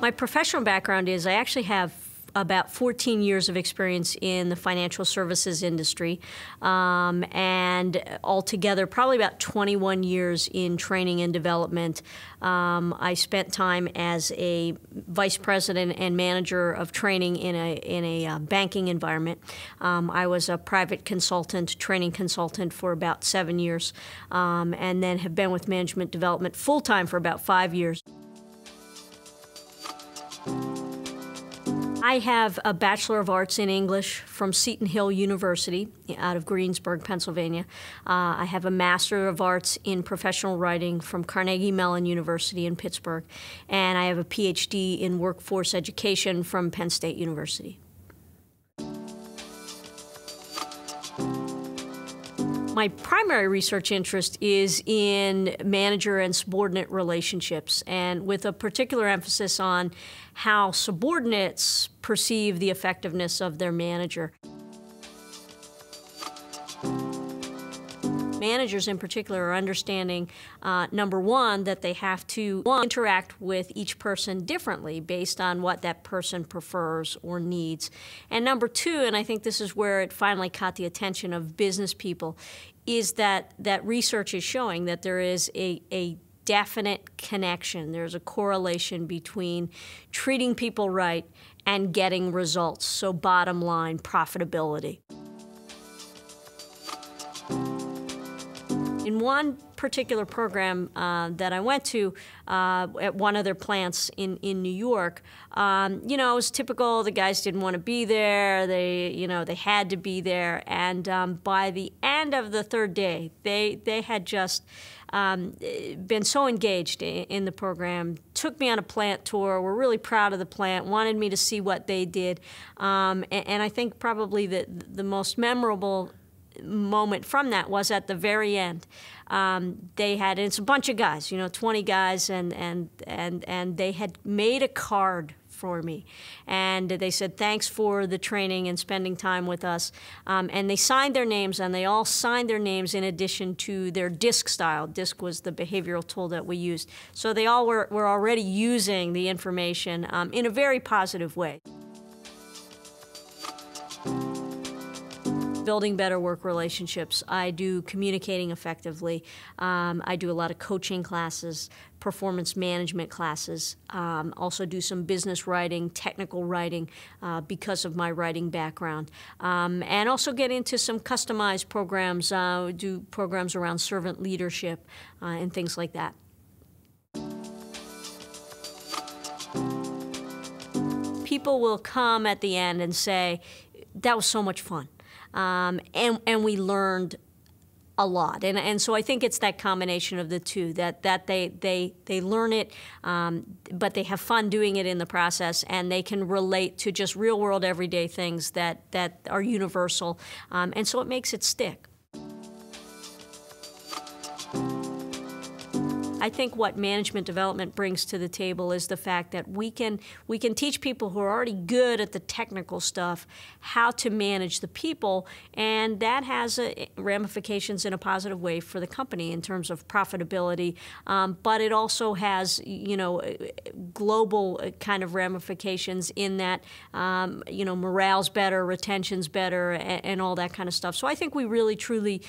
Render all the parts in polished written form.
My professional background is I actually have about 14 years of experience in the financial services industry, and altogether probably about 21 years in training and development. I spent time as a vice president and manager of training in a banking environment. I was a private consultant, training consultant for about 7 years, and then have been with management development full-time for about 5 years. I have a Bachelor of Arts in English from Seton Hill University out of Greensburg, Pennsylvania. I have a Master of Arts in Professional Writing from Carnegie Mellon University in Pittsburgh. And I have a PhD in Workforce Education from Penn State University. My primary research interest is in manager and subordinate relationships, and with a particular emphasis on how subordinates perceive the effectiveness of their manager. Managers in particular are understanding, number one, that they have to interact with each person differently based on what that person prefers or needs. And number two, and I think this is where it finally caught the attention of business people, is that research is showing that there is a definite connection. There's a correlation between treating people right and getting results, so bottom line, profitability. In one particular program that I went to at one of their plants in New York, you know, it was typical. The guys didn't want to be there. They had to be there. And by the end of the third day, they had just been so engaged in the program, took me on a plant tour, were really proud of the plant, wanted me to see what they did. And I think probably the most memorable moment from that was at the very end. They had, and it's a bunch of guys, you know, 20 guys, and they had made a card for me. And they said, thanks for the training and spending time with us. And they signed their names, and they all signed their names in addition to their DISC style. DISC was the behavioral tool that we used. So they all were already using the information in a very positive way. Building better work relationships. I do communicating effectively. I do a lot of coaching classes, performance management classes. Also do some business writing, technical writing because of my writing background. And also get into some customized programs, do programs around servant leadership and things like that. People will come at the end and say, that was so much fun. And we learned a lot, and so I think it's that combination of the two, that they learn it, but they have fun doing it in the process, and they can relate to just real world everyday things that are universal, and so it makes it stick. I think what management development brings to the table is the fact that we can teach people who are already good at the technical stuff how to manage the people, and that has ramifications in a positive way for the company in terms of profitability. But it also has, you know, global kind of ramifications in that, you know, morale's better, retention's better, and all that kind of stuff. So I think we really truly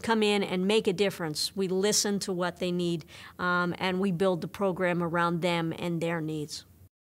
come in and make a difference. We listen to what they need. And we build the program around them and their needs.